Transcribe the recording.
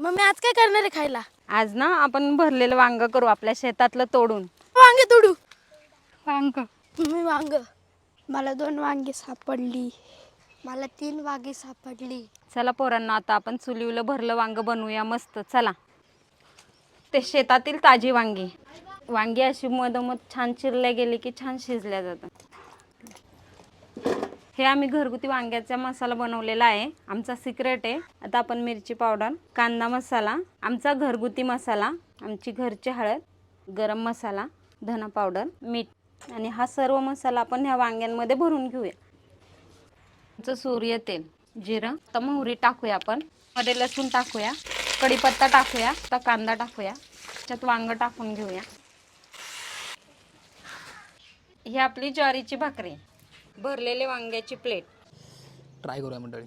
Mummy आज काय करणार आहे खायला? आज ना आपण भरलेलं वांग करू आपल्या शेतातलं तोडून. वांगे तोडू. वांग मी वांग. मला 2 वांगी सापडली. मला 3 वांगी सापडली. चला पोरांना आता आपण चुलीवलं भरलं वांग बनवूया मस्त. चला. ते शेतातील ताजी वांगी. वांगी अशी मधोमध छान चिरल्या गेली की छान शिजल्या जातात. हे आम्ही घरगुती वांग्याचा मसाला बनवलेला आहे. आमचा सिक्रेट आहे. आता आपण मिरची पावडर, कांदा मसाला, आमचा घरगुती मसाला, आमची घरची हळद, गरम मसाला, धना पावडर, मीठ आणि हा सर्व मसाला आपण ह्या वांग्यांमध्ये भरून घेऊया. आमचं सूर्य तेल, जिरं, आता मोहरी टाकूया आपण. मध्ये लसूण टाकूया, कढीपत्ता टाकूया, आता कांदा टाकूया, त्याच्यात वांग टाकून घेऊया. ही आपली ज्वारीची भाकरी, भरलेले वांग्याची प्लेट. ट्राय करूया मंडळी.